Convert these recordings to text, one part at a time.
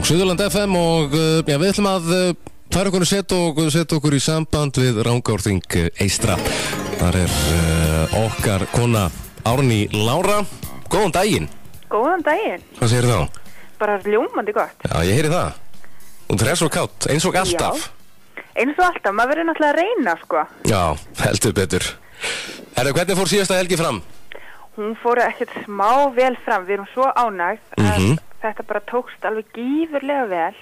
Suðurland FM og við ætlum að fara okkur og setja okkur í samband við Rangárþing eystra. Þar okkar kona Árný Lára. Góðan daginn. Góðan daginn. Hvað segir þá? Bara ljómandi gott. Já, ég heyri það. Og það svo kátt, eins og alltaf. Já, eins og alltaf, maður verður náttúrulega að reyna, sko. Já, heldur betur. Hvernig fór síðasta helgi fram? Hún fór ekkert smá vel fram, við erum svo ánægð að þetta bara tókst alveg gífurlega vel.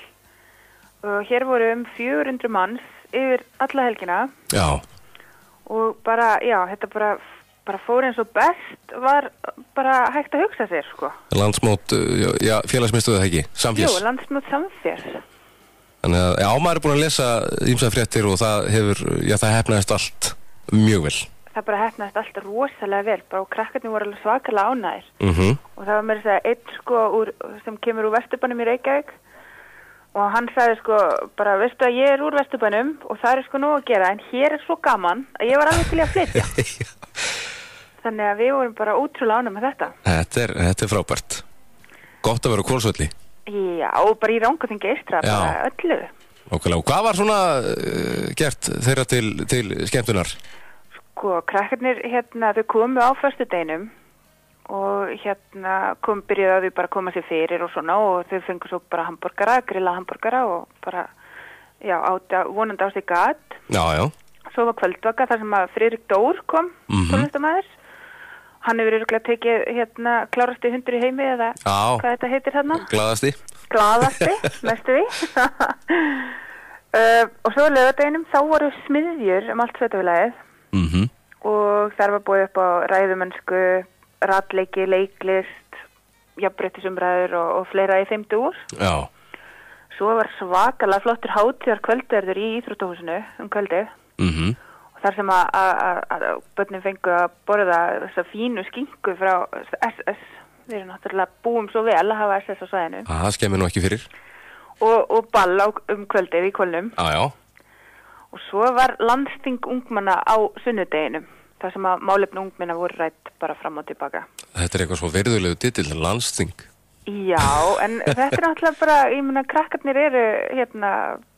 Og hér voru 400 manns yfir alla helgina. Já. Og bara, já, þetta bara fór eins og best var bara hægt að hugsa sér, sko. Landsmót, já, félagsmiðstöðu það ekki? Samférs? Jú, landsmót samférs. Þannig að, já, maður búin að lesa ýmsar fréttir og það hefnaðist allt mjög vel. Það bara hefnaðist allt rosalega vel, bara og krakkarnir voru alveg svakalega ánægðir. Og það var meira að segja einn, sko, sem kemur úr Vesturbænum í Reykjavík og hann sagði, sko, bara, veistu að ég úr Vesturbænum og það sko nóg að gera, en hér svo gaman að ég var alveg til að flytja. Þannig að við vorum bara ótrúlega ánægð með þetta. Þetta er frábært. Gott að vera á Hvolsvelli. Já, og bara í Rangárþing eystra, bara öllu. Okkurlega, og hvað var svona gert þeirra til skemmtunar? Sko, krakkarnir, þau komu á föstudeginum og byrjuðu að þau bara koma sér fyrir og svona og þau fengu svo bara hamborgara, grilla hamborgara og bara, já, vonandi á sig gat. Já, já. Svo var kvöldvaka þar sem að Friðrik Dór kom, tónlistarmaður. Hann hefur örugglega tekið, klárasti hundur í heimi eða hvað þetta heitir þarna? Glaðasti. Glaðasti, mestu því. Og svo á laugardeginum, þá voru smiðjur allt sveitafélagið. Og þar var búið upp á ræðumennsku, ratleiki, leiklist, jafnréttisumræður og fleira í þeim dúr. Já. Svo var svakalega flottur hátíðar kvöldverður í íþróttahúsinu kvöldið. Og þar sem að börnin fengu að borða þessa fínu skinku frá SS. Við erum náttúrulega búum svo vel að hafa SS á svæðinu. Það skemmir nú ekki fyrir. Og ball kvöldið í Kolnum. Já, já. Og svo var landsþing ungmenna á sunnudeginum, þar sem að málefni ungmenna voru rætt bara fram og tilbaka. Þetta er eitthvað svo virðulegu titill, landsþing. Já, en þetta er náttúrulega bara, ég meina, krakkarnir eru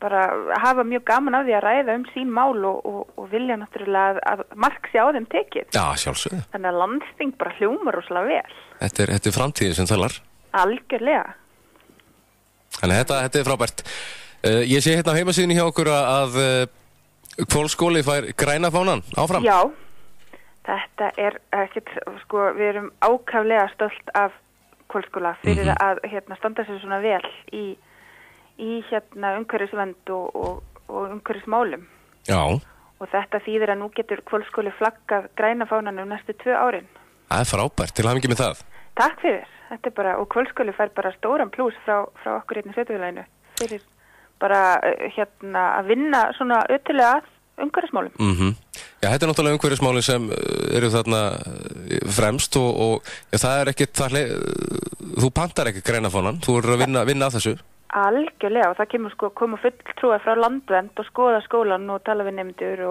bara hafa mjög gaman af því að ræða sín mál og vilja náttúrulega að mark sé á þeim tekið. Já, sjálfsögðu. Þannig að landsþing bara hljómar rosalega vel. Þetta er framtíðin sem talar. Algjörlega. Þannig þetta er frábært. Ég sé á heimasíðunni hjá okkur að Hvolsskóli fær græna fánan áfram. Já, þetta er ekkert, sko, við erum ákaflega stolt af Hvolsskóla fyrir að standa sér svona vel í umhverfisvernd og umhverfismálum. Já. Og þetta þýðir að nú getur Hvolsskóli flaggað græna fánan næstu 2 árin. Það er frábært, til hamingju með það. Takk fyrir, þetta er bara, og Hvolsskóli fær bara stóran plús frá okkur í sveitafélaginu fyrir bara að vinna svona ötulega að umhverfismálum. Já, þetta er náttúrulega umhverfismáli sem eru þarna fremst og það er ekkert, þú pantar ekki græna fánan, þú eru að vinna að þessu. Algjörlega, og það koma fulltrúar frá Landvernd og skoða skólan og tala við nemendur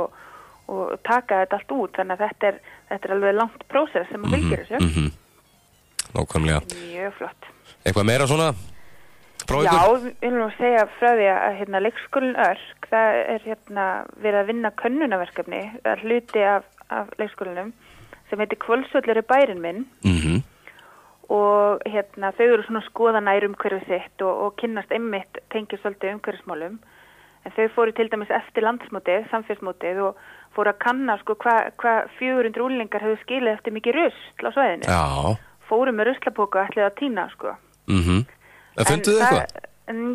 og taka þetta allt út, þannig að þetta er alveg langt prósess sem að fylgir þessu. Nákvæmlega. Mjög flott. Eitthvað meira svona? Já, við viljum að segja frá því að leikskólinn Örk, það er verið að vinna könnunarverkefni, það er hluti af leikskólinum sem heitir Hvolsvöllur er bærinn minn. Og þau eru svona skoða nær umhverfið sitt og kynnast einmitt tengist svolítið umhverfismálum. En þau fóru til dæmis eftir landsmótið, samfélagsmótið og fóru að kanna hvað 400 úlingar hefur skilið eftir mikið rusl á svæðinu. Já. Fóru með ruslapóka og ætluðu að tína, sko. Funduðu þið eitthvað?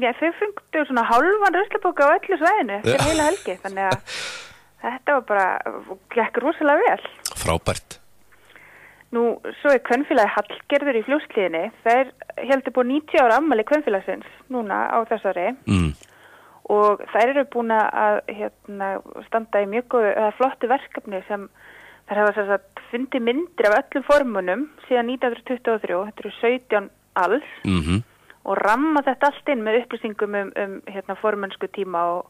Já, þau funduðu svona hálfan ruslapóka á öllu svæðinu eftir heila helgi, þannig að þetta var bara, gekk rosalega vel. Frábært. Nú, svo er kvenfélagi Hallgerður í Fljótshlíðinni, þær heldur búið 90 ára afmæli kvenfélagsins núna á þessari og þær eru búin að standa í mjög góðu, flottu verkefni sem þær hafa fundið myndir af öllum formunum síðan 1923, þetta eru 17 alls og ramma þetta allt inn með upplýsingum formönnsku tíma og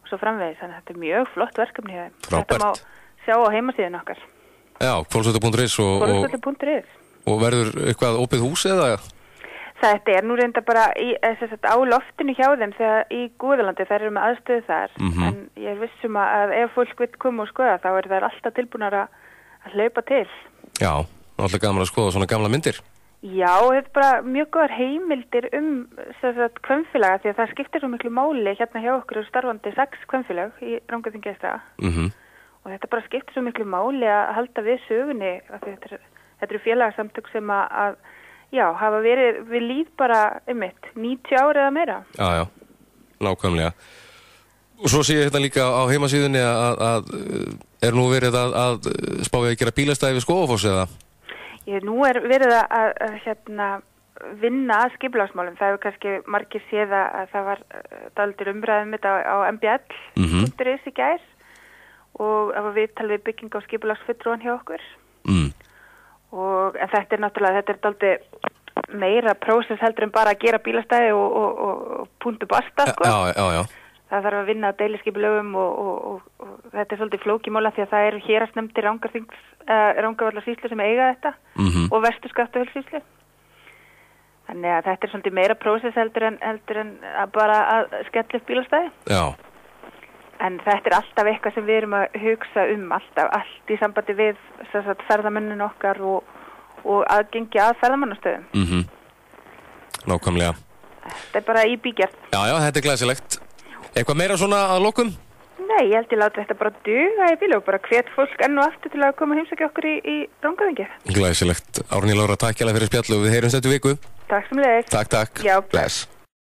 svo framvegis, þannig að þetta er mjög flott verkefni hjá þeim. Þetta má sjá á heimasíðun okkar. Já, hvolsvöllur.is og verður eitthvað opið hús eða? Þetta nú reynda bara á loftinu hjá þeim þegar í Guðalandi þær eru með aðstöðu þar en ég vissum að ef fólk vil koma og skoða þá þær alltaf tilbúnar að hlaupa til. Já, alltaf gaman að skoða svona gamla myndir. Já, þetta bara mjög góðar heimildir kvenfélaga því að það skiptir svo miklu máli hérna hjá okkur starfandi 6 kvenfélag í Rangárþingi eystra og þetta bara skiptir svo miklu máli að halda við sögunni af því þetta eru félagasamtök sem að hafa verið við líð bara 90 ári eða meira. Já, nákvæmlega. Og svo sé ég hérna líka á heimasíðunni að nú verið að spáið að gera bílastæði við Skógafoss eða? Nú verið að vinna að skipulagsmálum. Það hefur kannski margir séð að það var dálítil umræðum þetta á mbl.is í gær og það var viðtal við bygging á skipulagsfulltrúan hjá okkur. En þetta náttúrulega, þetta dálítið meira prósess heldur en bara að gera bílastæði og punktu basta, sko. Já. Það þarf að vinna á deiliskipulögum og þetta svolítið flókimála því að það eru héraðsnefndir Rangárvallasýslu sem eiga þetta og Vestur-Skaftafellssýslu. Þannig að þetta svolítið meira prósess heldur en að bara að skella upp bílastæði. Já. En þetta alltaf eitthvað sem við erum að hugsa allt í sambandi við ferðamennin okkar og aðgengi að ferðamannastöðum. Nákvæmlega. Þetta bara í bígerð. Já, þetta glæsilegt. Eitthvað meira svona að lokum? Nei, ég held ég láti þetta bara duga í bílu og bara hvet fólk enn og aftur til að koma að heimsækja okkur í Rangárþingi. Glæsilegt. Árný Lára, takk hérlega fyrir spjallu og við heyrumst þetta viku. Takk sem leiðis. Takk. Já, bless.